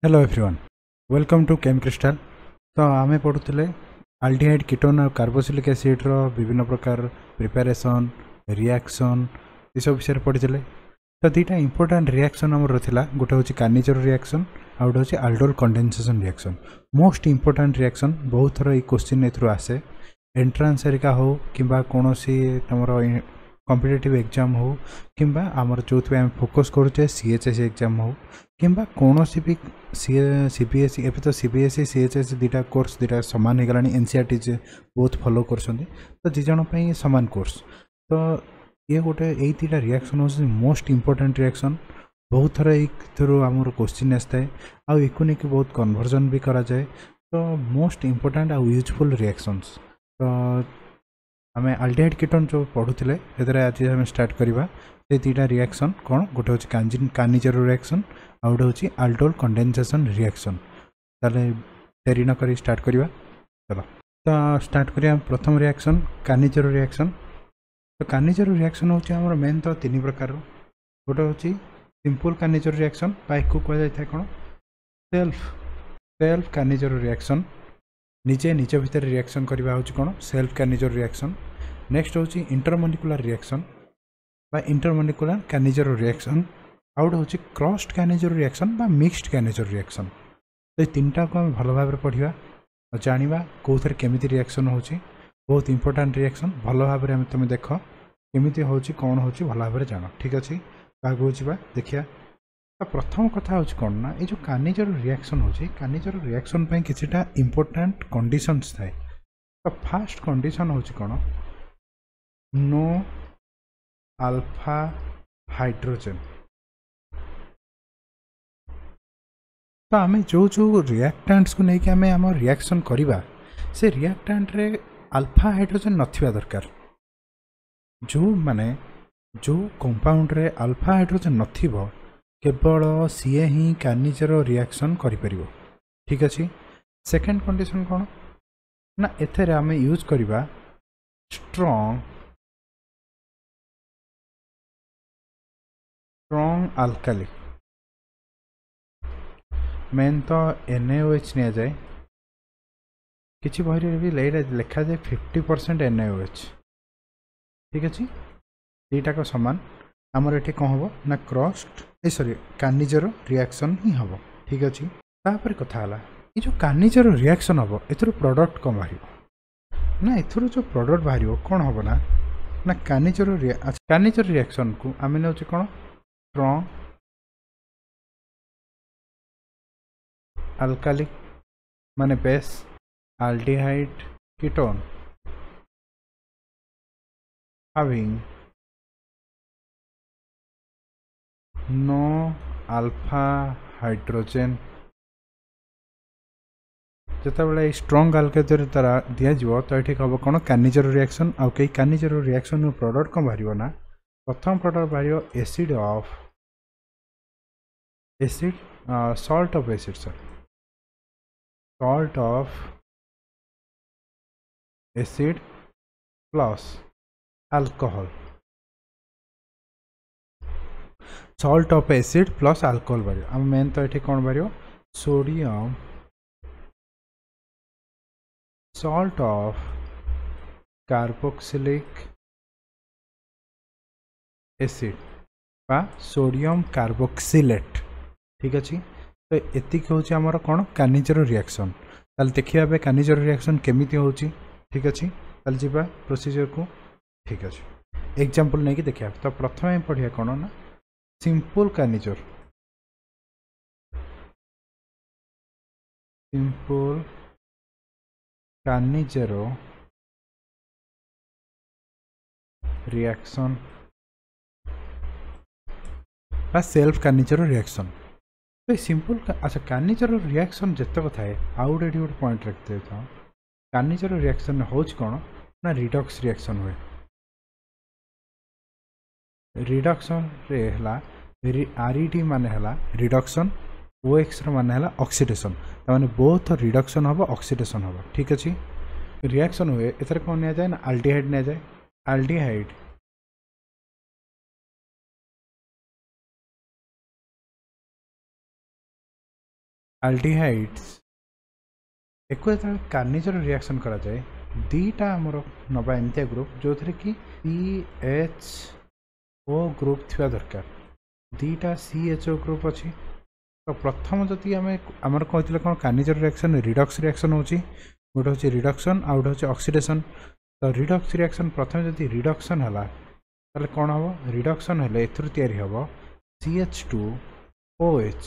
Hello everyone, welcome to chem crystal. तो आमे पढ़ुले आल्डिहाइड कीटोन और कार्बोक्सिलिक एसिड रो विभिन्न प्रकार प्रिपरेशन रिएक्शन ये सब विषय पढ़ी। तो दुटा इंपोर्टाट रिएक्शन आमर था, गोटे हूँ कार्निचर रिएक्शन आ गोटे हूँ aldol condensation reaction. Most important reaction बहुत थर ये क्वेश्चन एथुर आसे एंट्रांस एरिका हो कि कौन तुम कॉम्पिटिटिव एग्जाम हो कि आमर जो आम फोकस करुचे सीएचएस एग्जाम हो कि कौन भी सीबीएसई एवं तो सीबीएसई सीएचएस दुटा कोर्स दुटा सामान हो गलानी। एनसीईआरटी बहुत फॉलो कर तो दिज सामान कोर्स। तो ये गोटे यही दुटा रिएक्शन हो मोस्ट इंपोर्टेंट रिएक्शन। बहुत थर ये आमर क्वेश्चन आसता है आको नहीं बहुत कन्वर्जन भी करा जाए। तो मोस्ट इंपोर्टेंट आ यूजफुल रिएक्शंस। तो आम आल्डिहाइड कीटोन जो पढ़ुले आज आम स्टार्ट करवा से दुटा रिएक्शन कौन गोटे हूँ कार्निचर रिएक्शन आ गोटे हूँ आल्डोल कंडेनसेशन रिएक्शन। ताले देरी न करी स्टार्ट करवा। चलो तो स्टार्ट करिया प्रथम रिएक्शन कार्निचर रिएक्शन। तो कार्निचर रिएक्शन हूँ आम मेन तो तीन प्रकार। गोटे हूँ सिंपल कार्निचर रिएक्शन बाइक को कह जाए कौन सेल्फ कार्निचर रिएक्शन। निजे निज भितर रिएक्शन करवा हूँ कौन सेल्फ कार्निचर रिएक्शन। नेक्स्ट हूँ इंटरमोलिकुलर रिएक्शन बा इंटरमोलिकुलर कार्निचर रिएक्शन। आउट हूँ क्रॉस्ड कार्निचर रिएक्शन बा मिक्स्ड कार्निचर रिएक्शन। तो ये तीन टा को हम भल भाव पढ़ा और जाना कौ थे केमी रिएक्शन हो बहुत इंपोर्टाट रिएक्शन। भल भाव में तुम देख केमी हूँ कौन हूँ भल भाव जान। ठीक अच्छे आगे जा देखिया। तो प्रथम कथा हूँ कौन ना ये जो कार्निचर रिएक्शन हो कार्निचर रिएक्शन किसी इंपोर्टाट कंडीशंस थाए। तो फास्ट कंडीशन हूँ कौन नो अल्फा हाइड्रोजन। तो आम जो रिएक्टेंट्स को लेकिन आम आम रिएक्शन करवा से रिएक्टेंट रे अल्फा हाइड्रोजन नथिबा दरकार। जो माने जो कंपाउंड रे अल्फा हाइड्रोजन नथिबो केवल सीए ही कार्निचर रिएक्शन करि परिबो। ठीक अच्छे। सेकेंड कंडीशन कौन ना एथेरे आम यूज करवा स्ट्रॉन्ग अल्काली। मेन तो NaOH नि जाए किसी बही भी लिखा जाए 50% NaOH। ठीक अच्छे दीटा सामान आमर ये कौन हम ना क्रॉस्ड सॉरी कार्निचर रिएक्शन ही हम। ठीक अच्छे तापर कथा है ये जो कार्निचर रिएक्शन हम एथुर प्रोडक्ट कौन बाहर ना एथुर जो प्रोडक्ट बाहर कौन हम ना कार्निचर रिएक्शन को आम ने कौन स्ट्रॉन्ग अल्कालिक माने base aldehyde ketone having no alpha hydrogen। जितेबाला स्ट्रॉन्ग अल्काइल द्वारा दिज्व तो ये हम कौन कार्निचर रिएक्शन आउ कई कार्निचर रिएक्शन प्रोडक्ट कौन बाहर ना प्रथम प्रोडक्ट बाहर acid of salt of acid salt of acid plus alcohol salt of acid plus alcohol बाहर। आम मेन तो ये कौन बाहर sodium salt of carboxylic acid बा सोडियम कार्बोक्सिलेट। ठीक अच्छे। तो ये हूँ आमर कौन कार्निचर रिएक्शन। ताल देखिए कार्निचर रिएक्शन केमी हो। ठीक अच्छे ताल जी प्रोसीजर को। ठीक अच्छे एग्जांपल नहीं कि देखिए। तो प्रथम पढ़िया कौन ना सिंपल कार्निचर रिएक्शन बा सेल्फ कार्निचर रिएक्शन। तो सिंपल अच्छा कार्निचर रिएक्शन जितक थाए आउ गोटे पॉइंट रखते कार्निचर रिएक्शन हो कौन ना रिडक्स रिएक्शन हुए। रिडक्शन रे हला RED माने हला रिडक्शन OX माने हला ऑक्सीडेशन। ताने बोथ रिडक्शन हम ऑक्सीडेशन हम। ठीक अच्छे रिएक्शन हुए एथर कौन नि जाए ना आल्डिहाइड नि जाए आल्डिहाइड आल्डिहाइड्स एको जो कार्निजर रिएक्शन करा जाए दीटा आमर नवा एमती ग्रुप जो थे कि CHO ग्रुप थी दरकार दीटा CHO ग्रुप अच्छी तो प्रथम जदि आम कहते कौन कार्निजर रिएक्शन रिडक्स रिएक्शन होची गोटे हूँ रिडक्शन आउ गोटे हूँ ऑक्सीडेशन तो रिडक्स रिएक्शन प्रथम जदि रिडक्शन है ताले कौन हम रिडक्शन है एथुर तैयारी हम CH2OH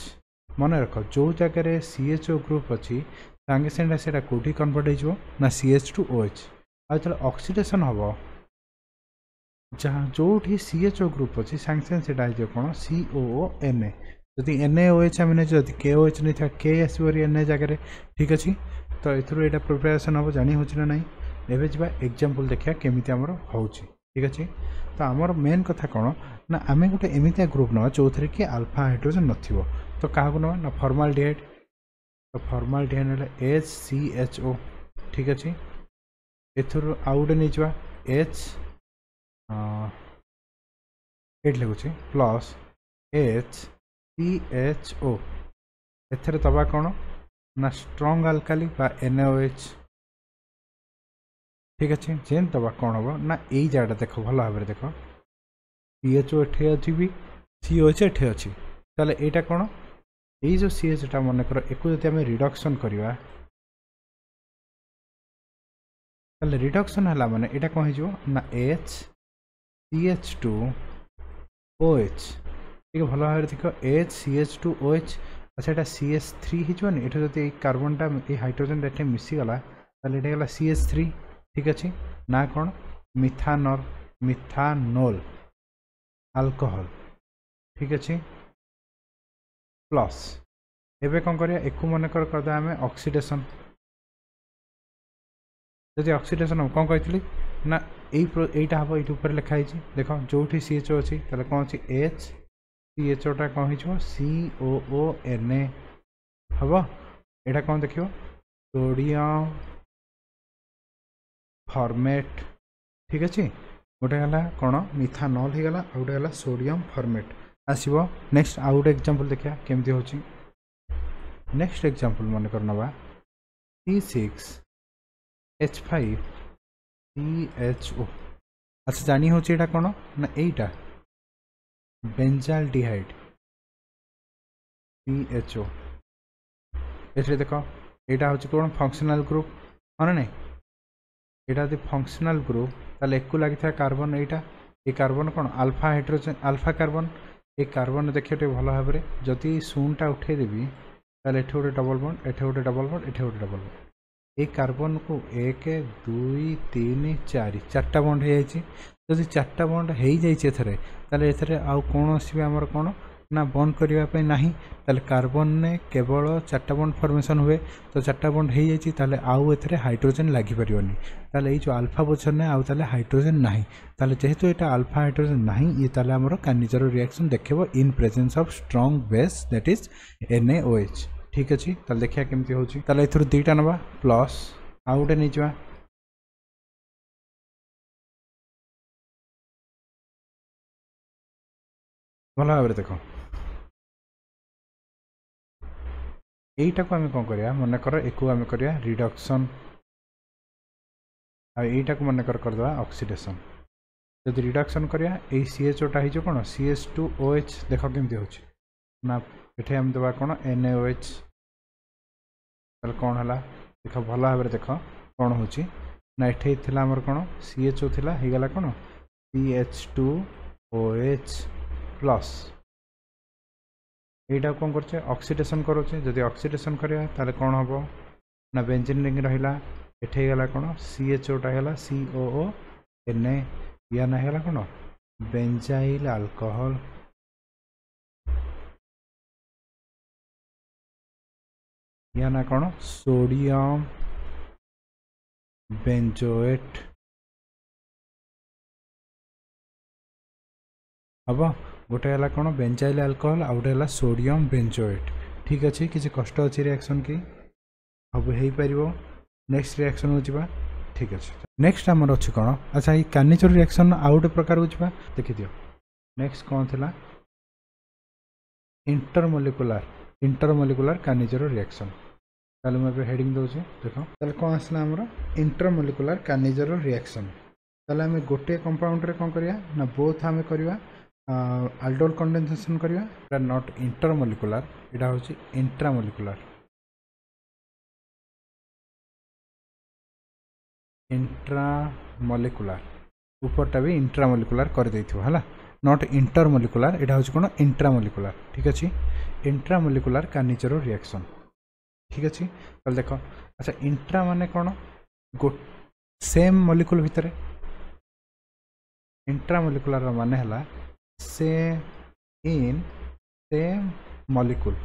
मन रख जो जगह CHO ग्रुप अच्छी सांगे सागे से कौटी कन्वर्ट हो CH2OH आते ऑक्सीडेशन हम जहाँ जो CHO ग्रुप अच्छी सांगे सागे से कौन COONA जदि NaOH आम नहीं जब KOH नहीं था K आसो Na जगह ठीक अच्छे तो यहाँ प्रिपेरेसन हम जानी हो ना एवं जा एग्जांपल देखा केमी आमर हो ठीक अच्छे तो आमर मेन कथा कौन ना आम गोटे एमती ग्रुप ना जो थे कि अल्फा हाइड्रोजन नथिबो तो क्या ना ना फॉर्माल्डिहाइड तो फॉर्माल्डिहाइड HCHO ठीक अच्छे एथुर आउ गोटे नहीं जा ये लिखुचे प्लस HCHO एथेर दबा कौन ना स्ट्रॉन्ग अल्काली बा NaOH ठीक अच्छे जेन दबा कौन हम ना यही जगह देख भल भाव देख CHO एठे अच्छी भी COH एठे अच्छी ताले एटा कौन ये जो CH टा मन कर एको जदि आम रिडक्शन करवा ताले रिडक्शन है माने एटा कौन हो ना HCH2OH ठीक भल भाव देख HCH2OH अच्छा यहाँ CH3 होनी ये जब कार्बनटा ये हाइड्रोजन ये मिसीगला ये CH3 ठीक अच्छे ना कौन मिथानोल अल्कोहल ठीक अच्छे प्लस एवं कौन करिया एक मन करदे आम ऑक्सीडेशन जदि ऑक्सीडेशन हम कौन कही ना यहीटा हम ये लिखाई देख जो CHO अच्छी कौन अच्छी CHO टा कौन हो COONA हम यहाँ कौन देख सोडियम फॉर्मेट ठीक अच्छे गोटे है कौन मिथानॉल हो गला गोटे है सोडियम फॉर्मेट आसो नेक्स्ट आउ गोटे एग्जांपल देखा केमती हो नेक्स्ट एग्जांपल मन कर नवा C6H5CHO अच्छा जानी हो कौन ना यहीटा बेंजाल्डिहाइड CHO ये देख यहाँ हूँ कौन फंक्शनल ग्रुप हाँ नहीं यहाँ यदि फंक्शनल ग्रुप ताले एक लगी था कार्बन यहाँ ये कार्बन कौन अल्फा हाइड्रोजन अल्फा कार्बन ये कार्बन देखिए भल भाव में जदि शूनटा उठेदेवी ताले एठे गोटे डबल बॉन्ड एठे गोटे डबल बॉन्ड एठे गोटे डबल बॉन्ड ये कार्बन को 1 2 3 4 चार्टा बॉन्ड हो जाए जदि चार्टा बॉन्ड हो जाए एथरे आउ कौन आसवे आमर कौन ना बॉन्ड करने ना ताले कार्बन ने केवल चार्टा बॉन्ड फॉर्मेशन हुए तो चार्टा बॉन्ड हो जाए आउ एथरे हाइड्रोजन लगी पारिबनी ताले ये जो अल्फा पोजिशन ने आउ ताले हाइड्रोजन नहीं ताले जेहेतु यहाँ अल्फा हाइड्रोजन नहीं ये ताले आमर कार्निजर रिएक्शन देखो in presence of strong base that is NaOH ठीक अच्छे ताले देखिए केमती हो एथुर दुईटा नवा प्लस आउ गोटे नहीं जा भल भाव देख यहीटा को आम कौन करिया मन कर एक आम करिया रिडक्शन आईटा को मन करदे ऑक्सीडेशन जब रिडक्शन करिया ए CHO टा हो कौन CH2OH देख केमती हो ना ये आम देवा कौन NaOH कौन है देख भल भाव देख कौन हो ना ये आमर कौन CHO थिला हो गला कौन CH2OH प्लस यहाँ कौन कर ऑक्सीडेशन करोचे जदि ऑक्सीडेशन करिया ताले कौन हम ना बेंजीन रिंग रहा एठे गला कौन CHO टा है COONA या ना है कौन बेंजाइल अल्कोहल या ना कौन सोडियम बेंजोएट हम गोटे है कौन बेंजाइल अल्कोहल आ गोटे है सोडियम बेंजोएट ठीक अच्छे किसी कष्ट अच्छी रिएक्शन की सब हो पार नेक्स्ट रिएक्शन हो जा ठीक अच्छे नेक्स्ट आमर अच्छी कौन अच्छा ये कार्निजर रिएक्शन आउ गोटे प्रकार हो जा देखी दियो नेक्स्ट कौन थी इंटरमोलिकुलर इंटरमोलिकुलर कार्निजर रिएक्शन ताले मैं हेडिंग दूसरी देख ताले कौन आसला आमर इंटरमोलिकुलर कार्निजर रिएक्शन ताले आम गोटे कंपाउंड रे कौन करिया ना बोथ आम करिया आल्डोल कंडेंसेशन करिया नॉट इंटरमोलिकुलर एटा होची इंट्रामोलिकुलर इंट्रामोलिकुलर ऊपरटा भी इंट्रामोलिकुलर कर देथिबो हला नॉट इंटरमोलिकुलर एटा होची कोन इंट्रामोलिकुलर ठीक अछि इंट्रामोलिकुलर कार्निजर रिएक्शन ठीक अच्छे तो देख अच्छा इंट्रा माने कौन गो सेम मॉलिक्यूल भितर इंट्रा मॉलिक्यूलर माने हला से इन सेम मॉलिक्यूल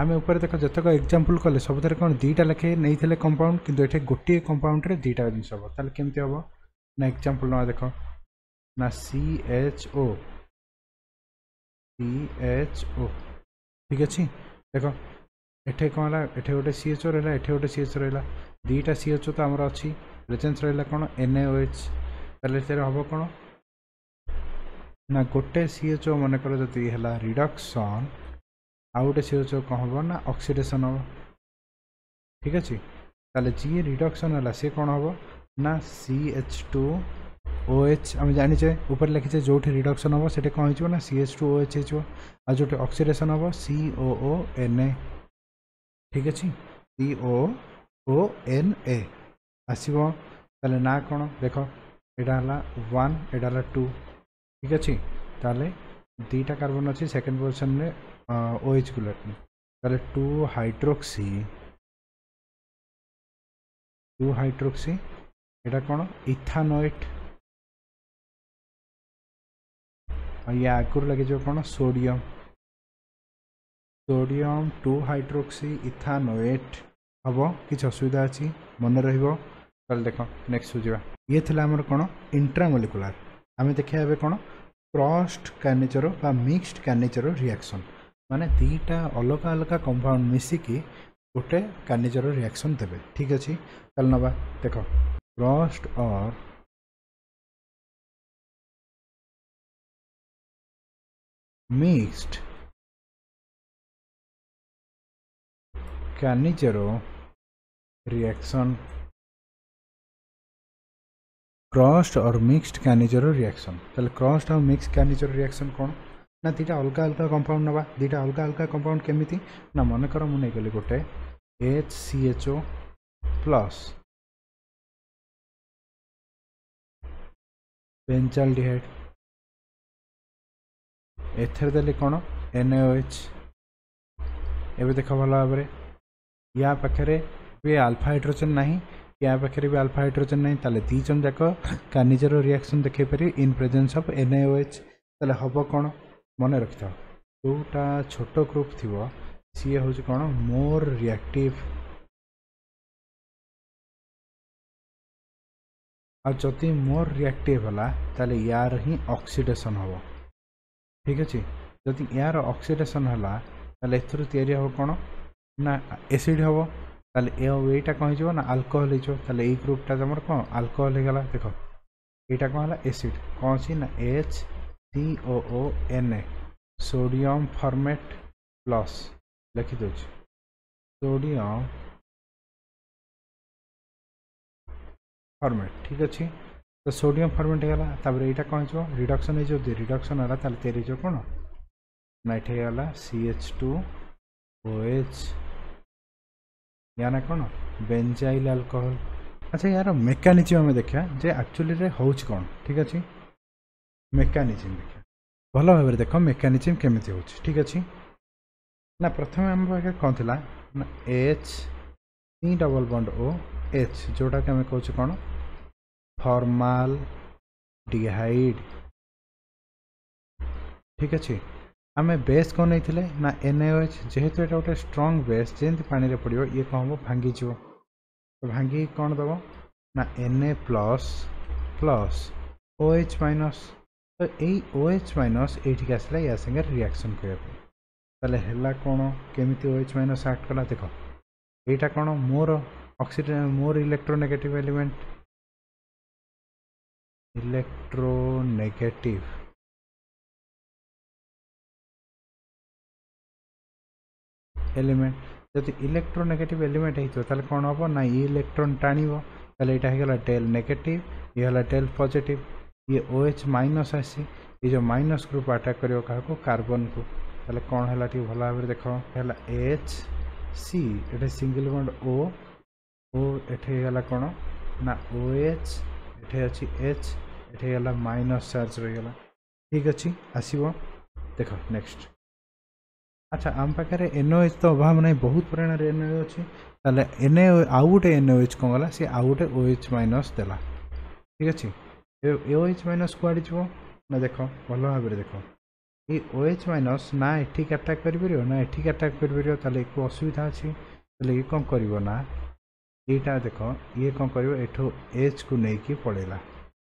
आम ऊपर देख जतक एग्जांपल कले सब कौन दीटा लेखे नहीं कंपाउंड किंतु एठे गोटे कंपाउंड रे दीटा जिनिस हम ताले केमती हम ना एग्जांपल ना देख ना CHO ठीक अच्छे देख एठे कौन है एठे गोटे CHO रहा एठे गोटे CHO रहा दीटा CHO तो आमर अच्छी प्रेजेंस रहा कौन NaOH ताले हम कौन ना गोटे CHO मन कर जदि है रिडक्शन आउ गोटे CHO कौन हम ना ऑक्सीडेशन हम ठीक अच्छे ताले जी रिडक्शन है सी कौन हम ना CH2OH आम जाचे ऊपर लिखीचे जो रिडक्शन हम से कौन हो ना CH2OH हो जो ऑक्सीडेशन हम COONA ठीक अच्छे COONA आसो ताले ना कौन देख यहाँ 1 एटा 2 ठीक अच्छे ताले दीटा कार्बन अच्छी सेकेंड पोजिशन में OH को ताले 2 हाइड्रोक्सी एटा कौन इथानोएट या आगुरी लगे जो कौन सोडियम 2 हाइड्रोक्सी इथानोएट हम किसी असुविधा अच्छी मन रहा देख नेक्स्ट हो जावा ये थे आमर कौन इंट्रामोलिकुलर आम देखा ए कौन क्रॉस्ड कार्निजर बा मिक्स्ड कार्निजर रिएक्शन माने दीटा अलग अलग कंपाउंड मिसिकी गोटे कार्निजर रिएक्शन देवे ठीक अच्छे चल नवा देख क्रॉस्ड और मिक्स्ड कार्निजर रिएक्शन क्रॉस्ड और मिक्स्ड कार्निजर रिएक्शन ताले क्रॉस्ड और मिक्स्ड कार्निजर रिएक्शन कौन ना दीटा अलग अलग कंपाउंड नवा दीटा अलग अलग कंपाउंड केमिति ना मन कर मुझे गली गोटे HCHO प्लस बेंजाल्डिहाइड एथर देली कौन NaOH एवं देख भल भाव या पाखे भी अल्फा हाइड्रोजन नहीं या पाखे भी अल्फा हाइड्रोजन नहीं ताले दी जन जाक कार्निजर रिएक्शन देखे पारि इन प्रेजेंस ऑफ NaOH ताले हम कौन मन रखि था जोटा छोट ग्रुप थी सी हूँ कौन मोर रिएक्टिव आदि मोर रिएक्टिव है ताले यार ही ऑक्सीडेशन हम ठीक अच्छे जदि यार ऑक्सीडेशन है ताले एथुरु तैयारी हम कौन ना एसिड हम ताले एटा कौन हो ना अल्कोहल हो ताले ए ग्रुपटा तुम कौन अल्कोहल होगला देख यहाँ कौन है एसिड कौन अच्छी ना HCOONA सोडियम फॉर्मेट प्लस लिखी दे सोडियम फॉर्मेट ठीक अच्छे तो सोडियम फॉर्मेट होगा तापर यहाँ कौन हो रिडक्शन हो रिडक्शन है तैयारी हो कौन ना ये CH2OH या ना कौन बेंजाइल अल्कोहल अच्छा यार मेकानिजम में देखा जे एक्चुअली रे होच कौन ठीक अच्छे मेकानिजम देखा भल भाव देख मेकानिजम केमिति हो ठीक अच्छे ना प्रथम आम पाखे कौन थी ना C डबल बॉन्ड OH जोटा कि आम कौच कौन फॉर्माल डिहाइड ठीक अच्छे आम बेस कौन नहीं ना NaOH जेहेतु ये गोटे स्ट्रंग बेस जमी पानी रे पड़ो ये कौन हम भांगी तो भांगी कौन दब ना Na plus plus OH minus तो यही OH माइनस ये आसला या संगे रिएक्शन करने है कौन केमिति OH माइनस एक्ट कला देख यहाँ कौन मोर ऑक्सीडेशन मोर इलेक्ट्रोनेगेटिव एलिमेंट जब इलेक्ट्रोनेगेटिव एलिमेंट होता ताले कौन हम ना ये इलेक्ट्रॉन टाणिब ताले यहाँ होगा टेल नेगेटिव ये है टेल पॉजिटिव ये OH माइनस आसी ये जो माइनस ग्रुप अटैक करियो काको कार्बन को ताले कौन है भल भाव देख है HC ये सिंगल बॉन्ड O एठे गला कौन ना OH एठे अच्छी H एठे गला माइनस चार्ज रहीगला ठीक अच्छी आसब देख नेक्स्ट अच्छा आम पाखे NOH तो अभाव नहीं बहुत परिमाण NOH अच्छी ताले आउ गोटे NOH कौन गला सी आउ गोटे OH माइनस देला ठीक अच्छे OH माइनस कुआड़े जीव ना देख भल भाव देख ये OH माइनस ना एठिक अटैक कर ना एठिक अटैक कर असुविधा अच्छी ये कौन कर ना यहाँ देख ये कौन कर एठो H को लेकिन पड़ेगा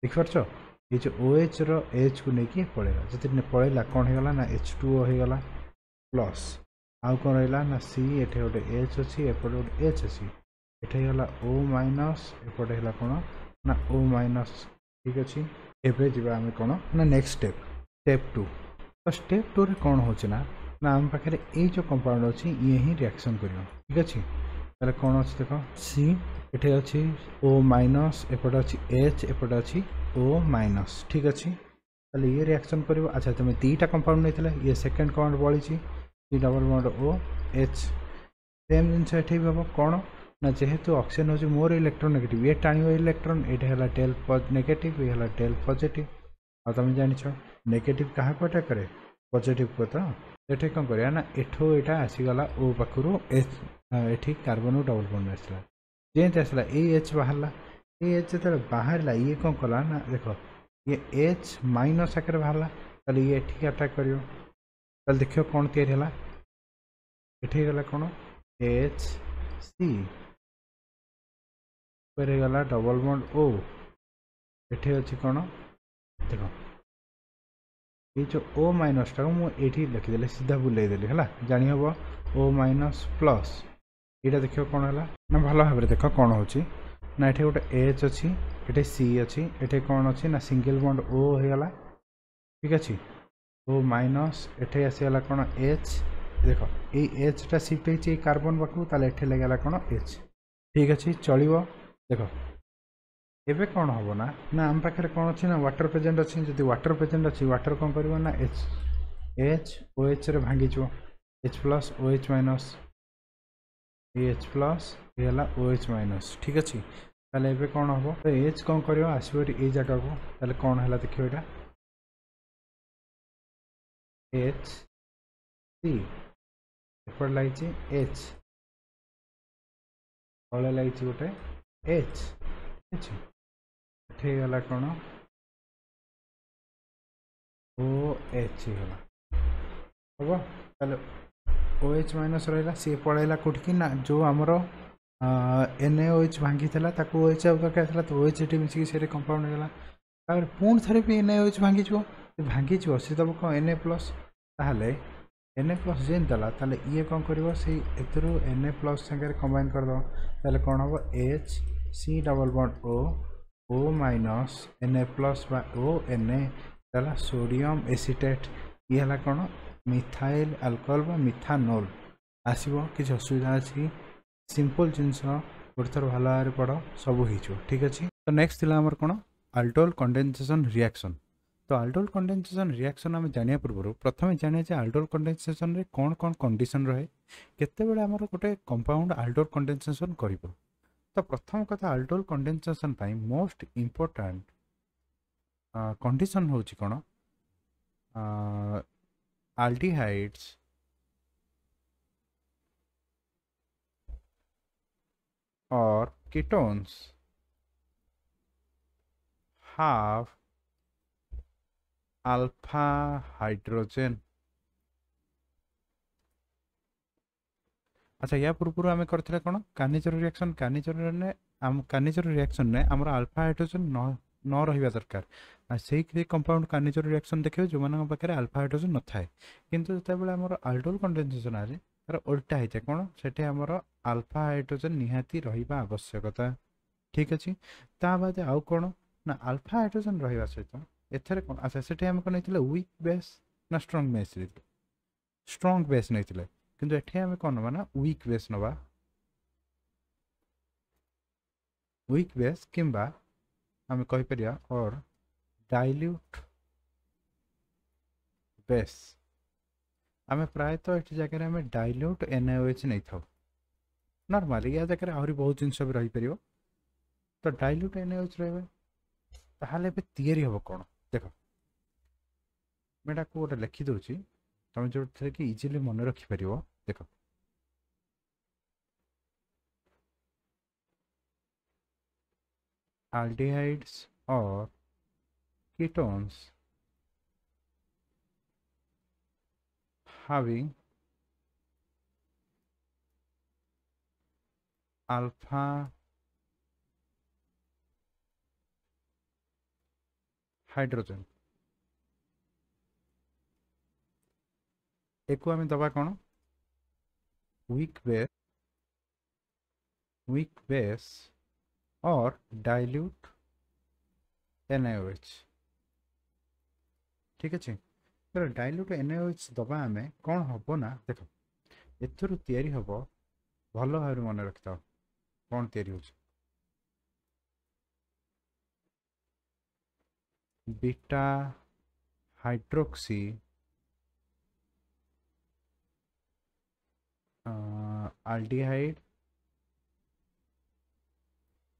देखिपार ये जो OH रो H को लेकिन पड़ेगा जब पड़ेगा कौन होगा ना H2O होगा प्लस आउ कौन रहा ना C एठे गोटे H अच्छी एपटे गोटे H अच्छी एठे गला O माइनस एपटे है कौन ना O माइनस ठीक अच्छे एवं जी आम कौन ना नेक्स्ट स्टेप 2 तो स्टेप 2 रे कौन हो ना आम पाखे ये जो कंपाउंड अच्छी ये ही रिएक्शन कर ठीक अच्छे ताले कौन अच्छी देख C एठे अच्छी O माइनस एपटे अच्छी H एपटे अच्छी O माइनस ठीक अच्छे ताले ये रिएक्शन कर अच्छा तुम दीटा कंपाउंड नहीं ये सेकेंड कंपाउंड बढ़ी डबल बॉन्ड OH सेम जिनस ये हम कौन ना जेहेतु ऑक्सीजन हूँ मोर इलेक्ट्रोनेगेटिव ये टाणी इलेक्ट्रॉन ये है टेल नेगेटिव ये है टेल पॉजिटिव आ तुम जान नेगेटिव क्या अटैक करे पॉजिटिव को तो ये कौन कर ना एठो यहाँ आसीगला O पाखु एठी कार्बन डबल बॉन्ड आसला जेमती आसला ये H बाहर ये H जो बाहर ये कौन कला ना देख ये H माइनस आकार बाहर ताले ये एठी अटैक कर देखियो कौन तैयारी है ये गला कौन HC गला डबल बॉन्ड O एठे अच्छी कौन देख ये जो O माइनस टाक मुझे लिखिदे सीधा बुलेदेली है जानी हम O माइनस प्लस यहाँ देखिए कौन है ना भल भाव देख कौन हो ना ये गोटे H अच्छी ये C अच्छी ये कौन अच्छी ना सिंगल बॉन्ड O होगा ठीक अच्छे O माइनस ये आसीगला कौन H देख ये H टा शिफ्ट होती कार्बन पाखु ताले एठे लगला कौन H ठीक अच्छे चलो देख एबे कौन हम ना आम पाखे कौन अच्छी ना वाटर प्रेजेंट अच्छी जो वाटर प्रेजेंट अच्छी वाटर कौन कर ना H OH रे भांगी H plus OH minus H plus ये OH माइनस ठीक अच्छे ताले एबे कौन हम तो H कौन कर आसो ये जगह को ताले कौन है देखिए यहाँ H C एपट लगी H तले लगी गोटे H ठीक गला कौन OH गला हम ताले OH माइनस रहा सी पड़ेगा कौटी ना जो आमर NaOH भांगी OH आउ दरकार तो OH ये मिसिक से कंपाउंड होगा पुणी थे भी NaOH भांगी भांगी सी दब कौन Na प्लस ताहले Na प्लस जेन देला ताले ये कौन कर Na प्लस सागर कंबाइन करद ताले कौन हम HC double bond O minus Na plus O Na ताला सोडियम एसीटेट ये है कौन मिथाइल अल्कोहल बा मिथानोल आसब किसी असुविधा अच्छी सिंपल जिनस गोटे थर भल भाव पढ़ सब हो ठीक अच्छे तो नेक्स्ट थी आमर कौन अल्डोल कंडेनसेशन रिएक्शन तो अल्डोल कंडेनसेशन रिएक्शन आम जाना पूर्व प्रथम जाने अल्डोल कंडेनसेशन रे कौन कौन कंडीशन रहे केतेबेले आमर गोटे कंपाउंड अल्डोल कंडेनसेशन कर तो प्रथम कथा aldol condensation most important condition होची कौन aldehydes or ketones have alpha hydrogen अच्छा या पूर्व आम करते कौन कानिचर रिएक्शन कानिचर रिएक्शन ने आमर अल्फा हाइड्रोजन न रहा दरकार से कंपाउंड कानिचर रिएक्शन देखिए जो मान पाखे अल्फा हाइड्रोजन न थाए किंतु जितेबाला आमर अल्डोल कंडेनसेशन आए तार उल्टा होता कौन से आमर अल्फा हाइड्रोजन निहाती रहा आवश्यकता ठीक अच्छे ता बाद आउ कौन ना अल्फा हाइड्रोजन रहा सहित एथेर कौन अच्छा से आम कौन नहीं विक बेस ना स्ट्रंग बेस स्ट्रंग बेस नहीं किंतु एठी आमे कोन नबा ना वीक बेस नबा वीक बेस किंबा आमे कहि परिया और डाइल्यूट बेस आमे प्राय तो एठी जगह आमे डाइल्यूट NaOH नै थाउ नॉर्मली या जगह आहुरी बहुत जिंस भी रही परियो तो डाइल्यूट NaOH रहबे ताहाले बे थियरी हबो कोन देखो मेडा को गोटे लिखि दउची तमे जो थे कि इजीली मन रखि परियो देखो aldehydes or ketones having alpha hydrogen एको आमे दबा कोन weak base और dilute NaOH ठीक अछि तो dilute NaOH दबा आमे कोन हबो ना देखो एथुरु तयारी हबो भलो भाबरे मन रखता कोन तयारी होछ बीटा हाइड्रोक्सी aldehyde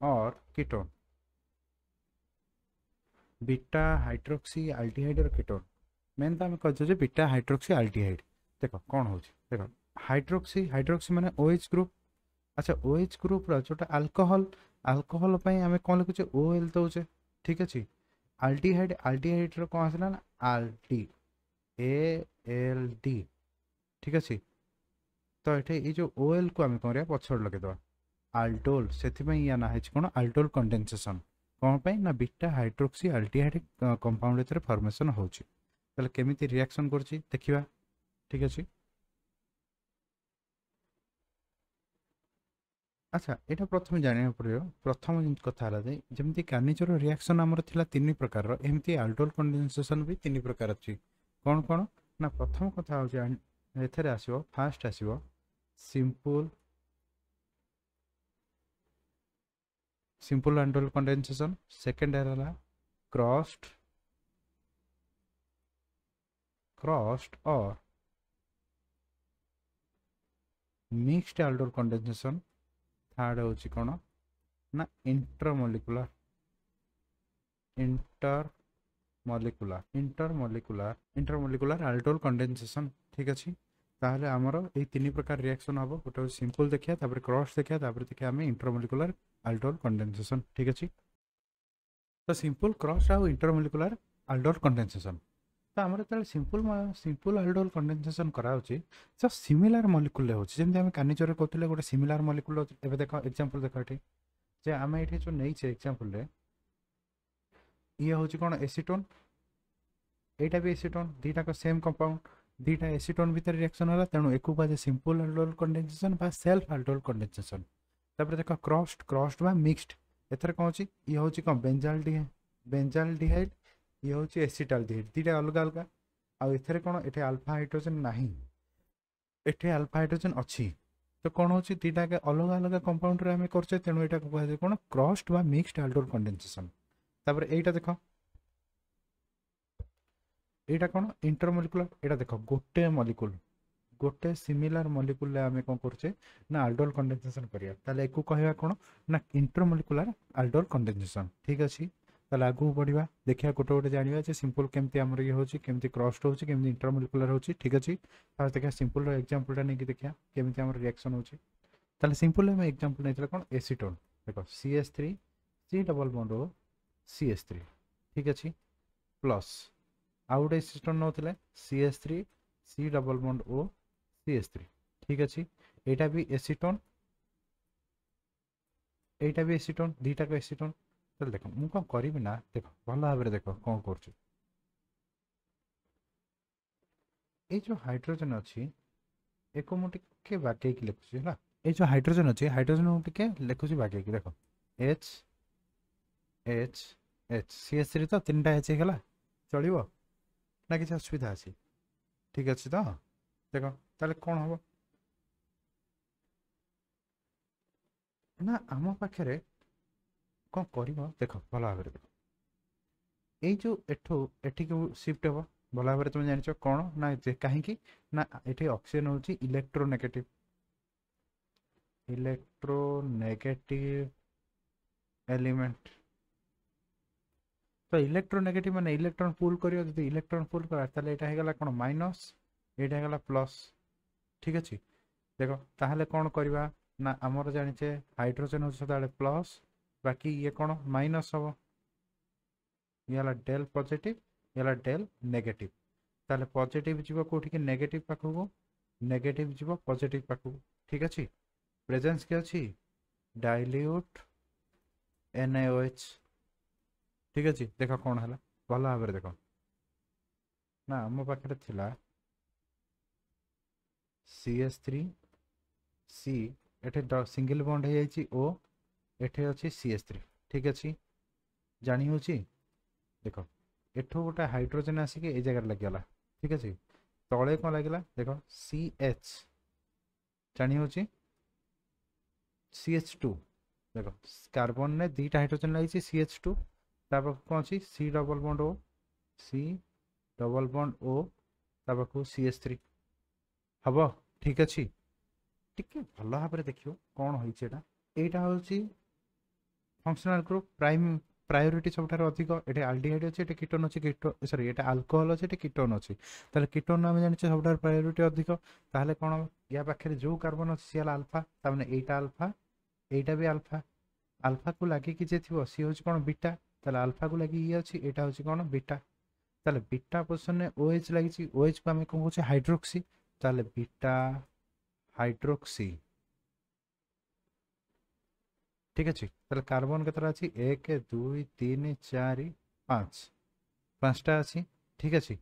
और कीटोन बीटा हाइड्रोक्सी aldehyde और कीटोन मेन तो आम कह बीटा हाइड्रोक्सी aldehyde देखो कौन हो देखो हाइड्रोक्सी हाइड्रोक्सी माने OH ग्रुप अच्छा OH ग्रुप रो जोटा अल्कोहल अल्कोहल पई आमे कोन लिखुचे OL दउचे ठीक अछि aldehyde aldehyde रो कोन आसला ना aldi ALD ठीक अछि तो एठे ए जो OL को आमे कोन रे पछड़ लगे दो aldol सेथि पई या ना है कोन aldol कंडेंसेशन कोन पई ना बीटा हाइड्रोक्सी aldehyde कंपाउंड एतरे फॉर्मेशन होची तले केमिति रिएक्शन करची देखिबा ठीक अछि अच्छा एटा प्रथम जानिया पड़ियो प्रथम कथा हला जे जेमति कानिचर रिएक्शन हमर थिला तीन प्रकार रो एमति aldol कंडेंसेशन भी तीन प्रकार अछि कोन कोन ना प्रथम कथा हो जे एथरे आसीबो fast आसीबो simple aldol condensation second era crossed or mixed aldol condensation third होची कोन ना इंटरमोलिकुलर aldol condensation ठीक अछि ताहले हमरो ए तीन प्रकार रिएक्शन हबो गोटे सिंपल देखिया तापर क्रॉस देखिया तापर देखिया हमें इंटरमोलिकुलर aldol condensation ठीक अछि तो सिंपल क्रॉस आ इंटरमोलिकुलर aldol condensation तो हमर तले सिंपल aldol condensation करा होची जो सिमिलर मॉलिक्यूल ले होची जेमति हम कानिचरे कहतले गोटे सिमिलर मॉलिक्यूल एबे देखो एग्जांपल देखो एठी जे हमें एठी जो नै छे एग्जांपल रे ये होची कोन एसीटोन एटा भी एसीटोन दीटा को सेम कंपाउंड दीटा एसीटोन भीतर रिएक्शन होला तेनु एकु बाजे सिंपल aldol कंडेंसेशन बा सेल्फ aldol कंडेंसेशन तापर देखो क्रॉस्ड बा मिक्स्ड एथर कोन होची ये होची कोन बेंजाल्डिहाइड ये होची एसिटाल्डिहाइड दीटा अलग अलग आ एथरे कोन एठे अल्फा हाइड्रोजन नाही एठे अल्फा हाइड्रोजन अछि तो कोन होची दीटा के अलग अलग कंपाउंड रे हमें करछे तेनु एटा को कहै कोन क्रॉस्ड बा मिक्स्ड aldol कंडेंसेशन तापर एटा देखो एटा कोन इंटरमोलिकुलर एटा देखो गोटे सिमिलर मॉलिक्यूल आमे कोन करछे ना aldol कंडेंसेशन करिया ताले एको कहबा कोन ना इंटरमोलिकुलर aldol कंडेंसेशन ठीक अछि ताले आगु बढ़िबा देखिया गोटे गोटे जानिबा जे सिंपल केमति हमर ये होची केमति क्रॉस्ड होची केमति इंटरमोलिकुलर होची ठीक अछि फास्ट देखिया सिंपल रो एग्जांपल टा नै कि देखिया केमति हमर रिएक्शन होची ताले सिंपल में एग्जांपल नैतले कोन एसीटोन देखो CH3 C double bond O CH3 ठीक अछि प्लस आउट एसीटोन नोतले CH3 C double bond O CH3 ठीक अछि एटा भी एसीटोन दीटा को एसीटोन तो देखो मु कोन करिबि ना देखो भलो भाबरे देखो कोन करछु ए जो हाइड्रोजन अछि एको मु टिके बाके कि लिखुछि हला ए जो हाइड्रोजन अछि हाइड्रोजन मु टिके लिखुछि बाके कि देखो H CH3 तो तीनटा H गेला चलिबो ना कि असुविधा अछि ठीक अछि तो देखो ताले कोन हबो ना आम पाखे कौन कर देख भल भाव देख ये जो एठी शिफ्ट हे भल भाव तुम जान कौन ना कहीं ना ये ऑक्सीजन हूँ इलेक्ट्रोनेगेटिव एलिमेंट तो इलेक्ट्रोनेगेटिव माने इलेक्ट्रॉन पुल करियो जदि इलेक्ट्रॉन पुल करा ताले एटा हेगला कोन माइनस एटा हेगला प्लस ठीक अछि देखो ताहले कोन करबा ना हमर जानिचे हाइड्रोजन हो सदाले प्लस बाकी ये कोन माइनस हो याला डेल पॉजिटिव याला डेल नेगेटिव ताले पॉजिटिव जीवो कोठी के नेगेटिव पाखो नेगेटिव जीवो पॉजिटिव पाखो ठीक अछि प्रेजेंस के अछि डाइल्यूट NaOH ठीक अछि देखो कोन हला भला भाबरे देखो ना हम पाखरे थिला CH3 C एठे सिंगल बॉन्ड हे जाइछि O एठे अछि CH3 ठीक अछि जानि होछि देखो एठो गोटा हाइड्रोजन आसी के ए जगह लग गला ठीक अछि तळे कोन लागला देखो CH जानि होछि CH2 देखो कार्बन ने दुईटा हाइड्रोजन लागिछि CH2 तापर कोन अछि C double bond O C double bond O तापर को CH3 हबो ठीक अछि टिके भल भाबरे देखियो कोन होई छेडा एटा होछि फंक्शनल ग्रुप प्रायोरिटी सबठार अधिक एटे एल्डिहाइड अछि एटे कीटोन अछि सॉरी एटा अल्कोहल अछि एटे कीटोन अछि ताले कीटोन हम जानि सबठार प्रायोरिटी अधिक ताले कोन या पाखरे जो कार्बन अछि सियल अल्फा ताने एटा अल्फा एटा भी अल्फा अल्फा को लागी कि जे थिबो सी होछि कोन बीटा ताले अल्फा को लागी ये अछि एटा होछि कोन बीटा ताले बीटा पोजीशन ने OH लागी छि OH को हम कोन होछि हाइड्रोक्सी ताले बीटा हाइड्रोक्सी ठीक अछि ताले कार्बन केतरा अछि 1 2 3 4 5 पांचटा अछि ठीक अछि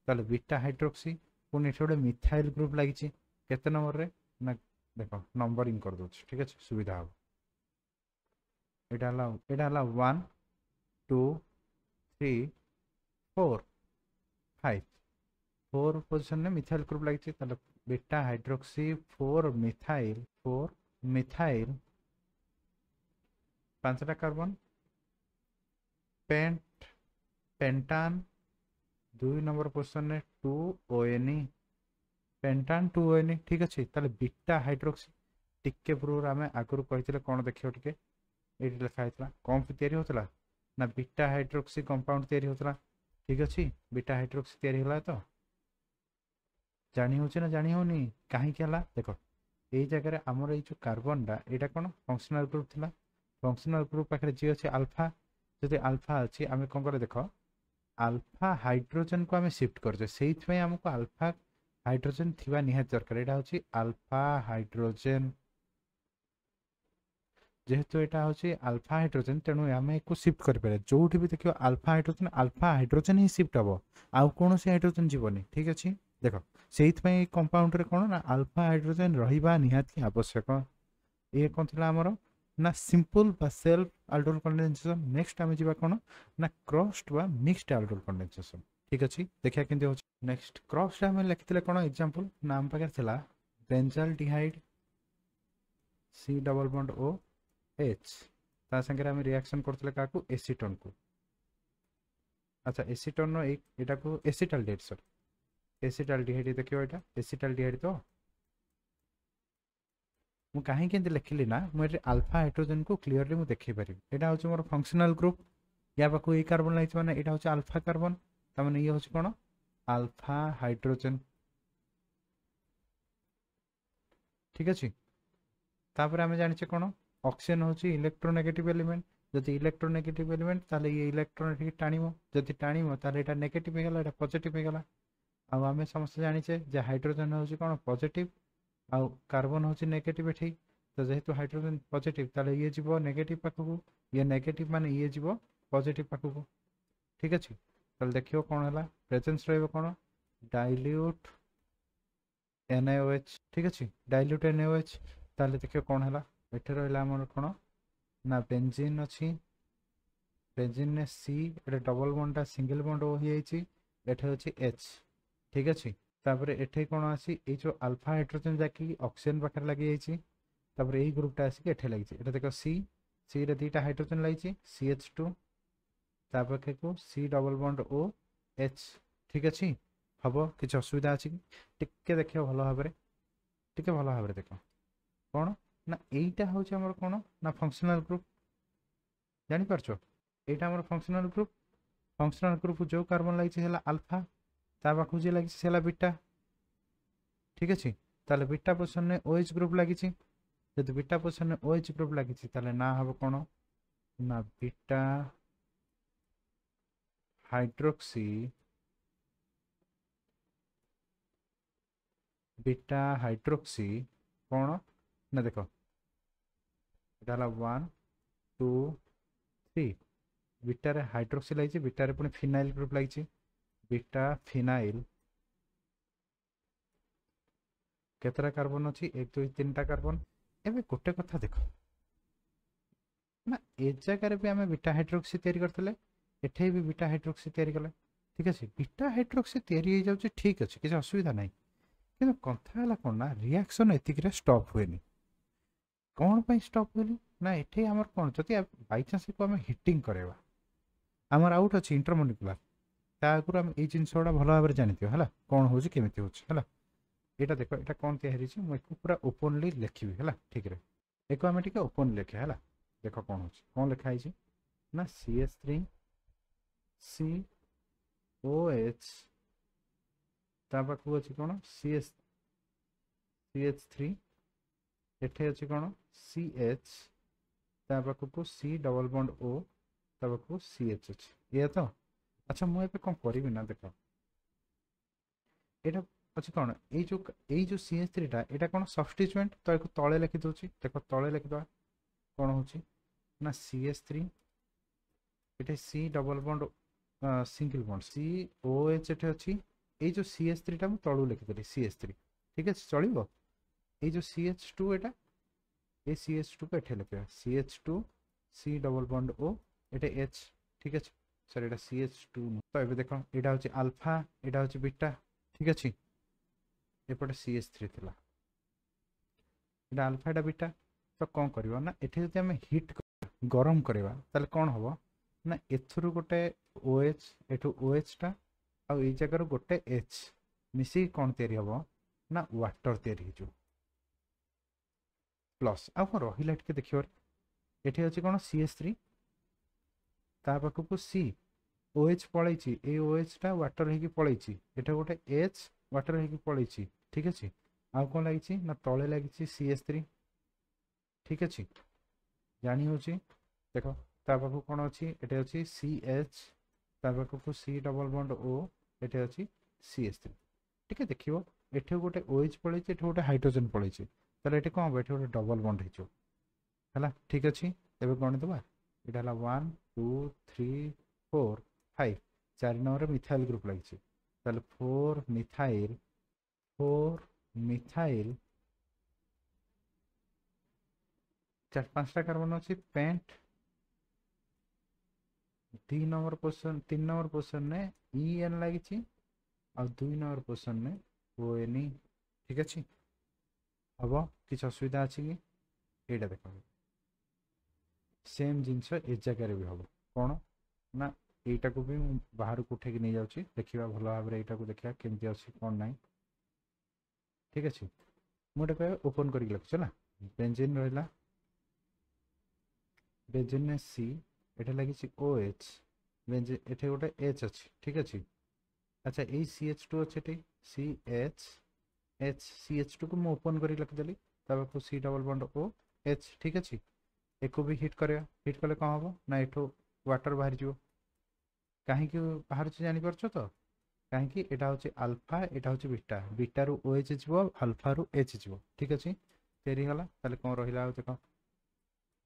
ताले बीटा हाइड्रोक्सी पुनी छोडे मिथाइल ग्रुप लागी छि केते नंबर रे ना देखो नंबरिंग कर दो ठीक अछि सुविधा हो एटा हला 1 2 3 4 5 4 पोजीशन ने मिथाइल ग्रुप लागी छि ताले बीटा हाइड्रोक्सी 4 मिथाइल पांचटा carbon pent pentan 2 number position ने 2 ONE पेंटान 2 ONE ठीक अछि ताले बीटा हाइड्रोक्सी टिके प्रूफ आमे आगुर कहितले कोन देखियो टिके एटी लिखा हैतला कौन तयारी होतला ना बीटा हाइड्रोक्सी कंपाउंड तयारी होतला ठीक अछि बीटा हाइड्रोक्सी तयारी होला तो जानि होचे ना जानि होनी काहे केला देखो एई जगह रे हमर एई जो कार्बन डा एटा कोन फंक्शनल ग्रुप थिला फंक्शनल ग्रुप पाखरे जे अछि अल्फा जदि अल्फा अछि आमे कोन करे देखो अल्फा हाइड्रोजन को आमे शिफ्ट करजे सेहित में हमको अल्फा हाइड्रोजन थिबा निहात दरकार एटा होछि अल्फा हाइड्रोजन जेहेतु एटा होछि अल्फा हाइड्रोजन तेनु आमे को शिफ्ट कर पारे जोठी भी देखियो अल्फा हाइड्रोजन ही शिफ्ट हबो आउ कोनोसी हाइड्रोजन जीवनी ठीक अछि देखो सेहित में कंपाउंड रे कोन ना अल्फा हाइड्रोजन रहिबा निहात आवश्यक ए कोन थिला हमरो ना सिंपल बा सेल्फ अल्डोल कंडेंसेशन नेक्स्ट आमे जीवा कोन ना क्रॉस्ड बा मिक्स्ड अल्डोल कंडेंसेशन ठीक अछि देखिया केंदे होछि नेक्स्ट क्रॉस्ड आमे लिखितले कोन एग्जांपल नाम पाकर थिला benzaldehyde C double bond O H ता संगे आमे रिएक्शन करथले काकू एसीटोन को अच्छा एसीटोन नो एक एटा को एसिटाल्डिहाइड सर एसिटाल्डिहाइड देखियो एटा एसिटाल्डिहाइड तो मु काहे केंदे लिखिली ना मोर अल्फा हाइड्रोजन को क्लियरली मु देखि पारि एटा होछ मोर फंक्शनल ग्रुप या बाकू ए कार्बन लाइछ माने एटा होछ अल्फा कार्बन ता माने ये होछ कोन अल्फा हाइड्रोजन ठीक अछि तापर आमे जानि छै कोन ऑक्सीजन होची इलेक्ट्रोनेगेटिव एलिमेंट जदि इलेक्ट्रोनेगेटिव एलिमेंट ताले ये इलेक्ट्रॉन ठीक टाणीमो जदि टाणीमो ताले एटा नेगेटिव हे गेला एटा पॉजिटिव हे गेला आ आमे समस्त जानि छै जे हाइड्रोजन होची कोन पॉजिटिव आ कार्बन होची नेगेटिव एठी तो जेहेतु हाइड्रोजन पॉजिटिव ताले ये जीवो नेगेटिव पाखकू ये नेगेटिव माने ये जीवो पॉजिटिव पाखकू ठीक अछि ताले देखियो कोन हला प्रेजेंस रहबो कोन डाइल्यूट NaOH ठीक अछि डाइल्यूट NaOH ताले देखियो कोन हला एठे रहला हमर कोन ना बेंजीन अछि बेंजीन ने C एटा डबल बॉन्ड ता सिंगल बॉन्ड हो हियछि एठे अछि H ठीक अछि तापर एठे कोन आसी ए जो अल्फा हाइड्रोजन जाकी ऑक्सीजन पाखर लागि जाइछि तापर यही ग्रुपटा आसिक एठे लगी एटा देख सी सी रे दुईटा हाइड्रोजन लगी CH2 तापर को C double bond O H ठीक अच्छे हम किसी असुविधा अच्छी टिके देख भल भाव टिके भल भाव देख कौन ना यहीटा हूँ आमर कौन ना फंक्शनल ग्रुप जापार यहाँ आम फंक्शनल ग्रुप जो कार्बन लगी अल्फा ता पाखु जी लगी बीटा ठीक अच्छे ताले बीटा पोजिशन में OH ग्रुप लगी जब बीटा पोजिशन में OH ग्रुप लगी ना हम कौन ना बीटा हाइड्रोक्सी बीटा हाइड्रोक्सी कौन ना देख इटा 1 2 3 बीटा रे हाइड्रोक्सी लगी बीटा रे पुणी फिनाइल ग्रुप लगी बीटा फिनाइल केतरा कार्बन अच्छी 1 2 3 टा कार्बन एबे गोटे कथा देख ना ए जगह भी आम बीटा हाइड्रोक्सी तैयारी करते एठे भी बीटा हाइड्रोक्सी तैयारी कले ठीक अच्छे बीटा हाइड्रोक्सी तैयारी हो जाए ठीक अच्छे किसी असुविधा ना कि कथा है कौन ना रिएक्शन एतिक स्टॉप हुए कौन पर स्टॉप हुए ना ये आम कौन जदि बाई चान्स को आम हिटिंग करवा आमर आउट अच्छी इंटरमोलिकुलर आगुरी आम ये जिन गुड़ा भल भाव जानी है कौन हो केमी हो यहाँ देख यहाँ कौन तैयारी मुझे पूरा ओपनली लिखी है ठीक है एक आम टे ओपन लिखे है देख कौन हो कौन लिखाई ना CH3 COH पाखु अच्छी कौन CH3 एठे अच्छी कौन CH पाखु C double bond O पाखु CH अच्छी ये तो अच्छा मुझे कौन करी ना देख यहाँ अच्छे कौन ये जो CH3 टा यहाँ कौन सब्स्टिट्यूएंट तो एक तले लिखी दूसरी देख तले लिखिद कौन हो ना CH3 ये C double bond single bond COH एठे अच्छी ये जो CH3 टा तलू लिखिदेली CH3 ठीक है चलो ये जो CH2 एटा ये CH2 को एठे लिखा CH2 C double bond O ये H ठीक है सर ये CH2 तो ये देख यहाँ हूँ अल्फा यहाँ हूँ बीटा ठीक अच्छे एपटे CH3 थिला यहाँ अल्फा यहाँ बीटा तो कौन करवा ना ये जब आम हिट गरम करवा ताले कौन हम ना एथुरु गोटे OH एठू OH टा आ ये जगार गोटे H मिसी कौन तैयारी हम ना वाटर तैयारी हो प्लस आ कौन रहा टे देखिए ये अच्छे कौन CH3 ता पाखक C OH पलैची ये OH टा वाटर हो पलैची ये गोटे H वाटर हो पलैची ठीक अच्छे आउ कौन लगी ना तले लगी CH3 ठीक अच्छे जानी हो देख ता पाखु कौन अच्छी ये अच्छी CH ता पाखु C डबल बॉन्ड O ये अच्छी CH3 ठीक है देखियो एठे गोटे OH पलैची एठे गोटे हाइड्रोजन पलैची ताले एठे कौन हम एठे गोटे डबल बॉन्ड हो है ठीक अच्छे एबे गण देबा यहाँ 1 2 3 4 5 4 नंबर मिथाइल ग्रुप लगी 4 मिथाइल 4-5टा कार्बन अच्छी पेंट 3 नंबर पोजिशन में EN लगी आ 2 नंबर पोजिशन में ONE ठीक अच्छे हम किसी असुविधा अच्छी कि यहाँ देख सेम जिनस ए जगह भी हम कौन ना यटा को भी बाहर को उठे नहीं जाऊँगी देखा भल भाव यहाँ को देखा केमती अच्छी कौन ना ठीक अच्छे मुझे कह ओपन कर लिखुचे ना बेंजीन रहा बेंजीन में C ये लगी OH बेंजीन ये गोटे H अच्छी ठीक अच्छे अच्छा ये CH2 अच्छे CH CH2 को मुझे ओपन कर लिखिदेली C double bond O H ठीक अच्छे एक भी हिट करेगा हिट कले कौन हम ना ये वाटर बाहर जो कहीं बाहर जापर तो कहीं यहाँ हूँ अल्फा यहाँ हूँ बीटा बीटा रु OH जीव अल्फा रु H जीव ठीक अच्छे तैयारी गला ताले कौन रहा देख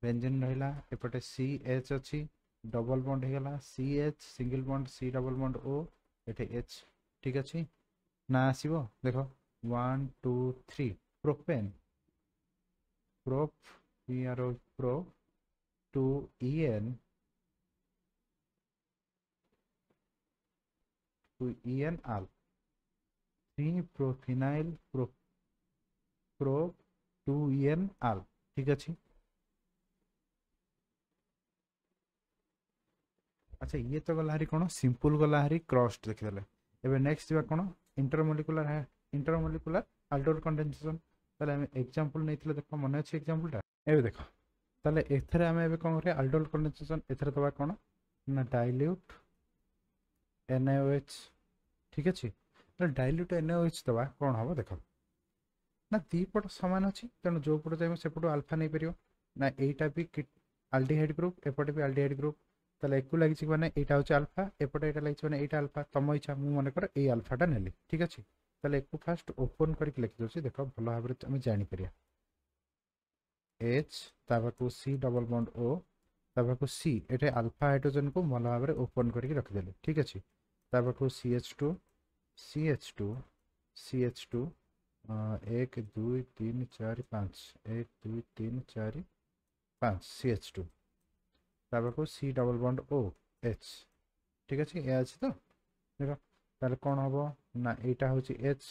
बेंजीन रहा एपटे CH अच्छी डबल बॉन्ड होगा CH single bond C double bond O ये H ठीक अच्छे ना आसो देख 1 2 3 propane prop pro 2EN 2EN आल 3 प्रोफिनाइल प्रो 2EN आल ठीक अच्छे। अच्छा ये तो गला हारी कौन सिंपल गला हारी क्रस्ट देखिदेले। एबे नेक्स्ट जीवा कौन इंटरमोलिकुलर अल्डोल कंडेंसेशन। ताले हम एग्जांपल नेथिले देखो मन अछि एग्जांपलटा एबे देखो ताले एथरे हम एबे कोन करे अल्डोल कंडेंसेशन एथरे दबा कोन ना डाइल्यूट NaOH। ठीक अछि तो डाइल्यूट NaOH दबा कोन हबो देखो ना दी पट समान अछि तेनु जो पट जाइबो से पट अल्फा नै परियो ना एटा भी अल्डिहाइड ग्रुप एपटे भी अल्डिहाइड ग्रुप ताले एकु लागि माने एटा होची अल्फा एपटे एटा लागि माने एटा अल्फा तम इच्छा मु माने कर ए अल्फाटा नेली। ठीक अछि ताले एकु फास्ट ओपन करके लिखि दोछि देखो भलो भाबरे हम जानि परिया H ताबाकू C double bond O ताबाकू C एटे अल्फा हाइड्रोजन को भलो भाबरे ओपन करके रखि देले। ठीक अछि ताबाकू CH2 CH2 CH2 1 2 3 4 5 1 2 3 4 5 CH2 ताबाकू C double bond O H। ठीक अछि ए अछि तो देखो ताले कोन हबो ना एटा होची H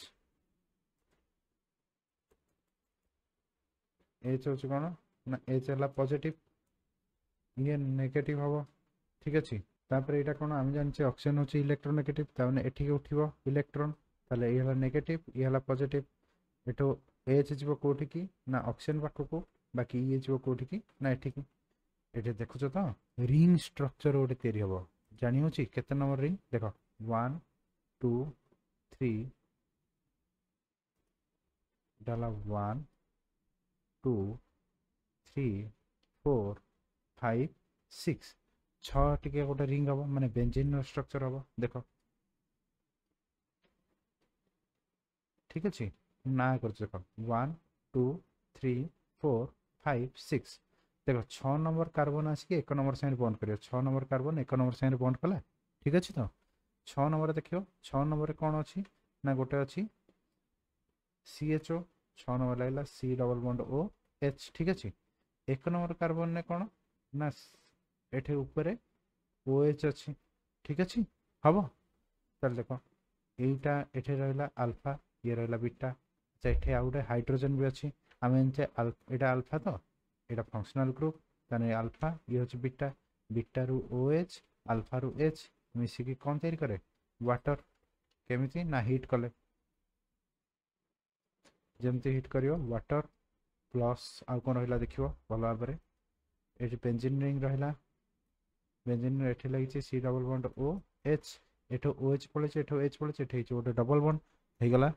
होची कोन ना H हला पॉजिटिव ये नेगेटिव हबो। ठीक अछि तापर एटा कोन हम जानचे ऑक्सीजन होची इलेक्ट्रोनेगेटिव ताने एठी के उठिबो इलेक्ट्रॉन ताले ए हला नेगेटिव ए हला पॉजिटिव एटो H जीवो कोठी की ना ऑक्सीजन पाखो को बाकी ये जीवो कोठी की ना एठी की एटे देखुछो तो रिंग स्ट्रक्चर ओटे तयारी हबो जानि होची केते नंबर रिंग देखो 1 2 3 डाला 1 2 3 4 5 6 6 टिके गोटे रिंग हबो माने बेंजीन स्ट्रक्चर हबो देखो। ठीक अछि ना कर देखो 1 2 3 4 5 6 देखो 6 नंबर कार्बन आसी 1 नंबर से बॉन्ड करियो 6 नंबर कार्बन 1 नंबर से बॉन्ड कला। ठीक अछि तो 6 नंबर देखियो 6 नंबर कोन अछि ना गोटे अछि CHO 6 नंबर लागला C double bond O H। ठीक अछि 1 नंबर कार्बन ने कोन ना एठे ऊपर OH अछि। ठीक अछि हबो चल देखो एटा एठे रहला अल्फा ये रहला बीटा एठे आउटे हाइड्रोजन भी अछि हम एनचे एटा अल्फा तो एटा फंक्शनल ग्रुप ताने अल्फा ये होची बीटा बीटा रु OH अल्फा रु H मिसी की कोन तयारी करे वाटर केमिति ना हीट कले जेमती हीट करियो वाटर प्लस आ कोन रहला देखियो भलो भाबरे एठी बेंजीन रिंग रहला बेंजीन एठी लागि C double bond O H एठो OH पळे एठो H पळे एठे गोटे डबल बॉन्ड हे गला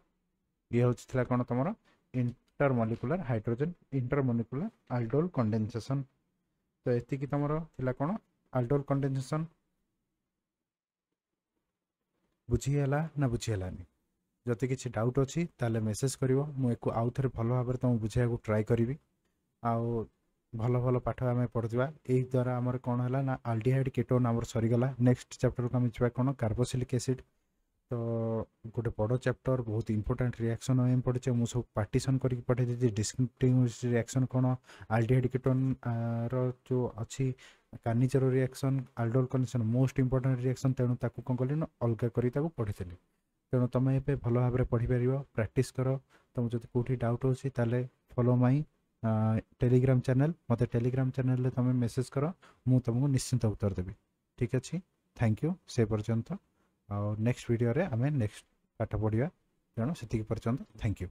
ये होचला कोन तमरो intermolecular hydrogen intermolecular aldol condensation. तो एति की तमरो थिला कोन अल्डोल कंडेंसेशन बुझी हला ना बुझी हलानी जति किछि डाउट अछि ताले मेसेज करिवो मु एको आउ थरे भलो भाबरे तम बुझाया को ट्राई करिवि आउ भलो भलो पाठ आमे पढिबा एई द्वारा हमर कोन हला ना अल्डिहाइड कीटोन हमर सरी गला। नेक्स्ट चैप्टर को हम जिबा कोन कार्बोक्सिलिक एसिड तो गोटे बड़ चैप्टर बहुत इंपोर्टेंट रिएक्शन एम पड़े मु सब पार्टीशन करके पठे दी डिस्टिंग्विश रिएक्शन कोन अल्डिहाइड कीटोन रो जो अछि कार्निचर reaction aldol condensation most important reaction तेणु ताकू कोन कली न अलगा करी ताकू पढितली तेणु तुम ए भल भाव पढ़ी पार प्रैक्टिस कर तुम जो कौटी डाउट होची ताले फॉलो माई टेलीग्राम चैनल मते टेलीग्राम चैनल रे तुम मेसेज कर मु तुमको निश्चिंत उत्तर देबी। ठीक अच्छे थैंक यू से पर्यंत नेक्स्ट वीडियो रे आमे नेक्स्ट पाठ पढ़िया तेणु से पर्यंत थैंक यू।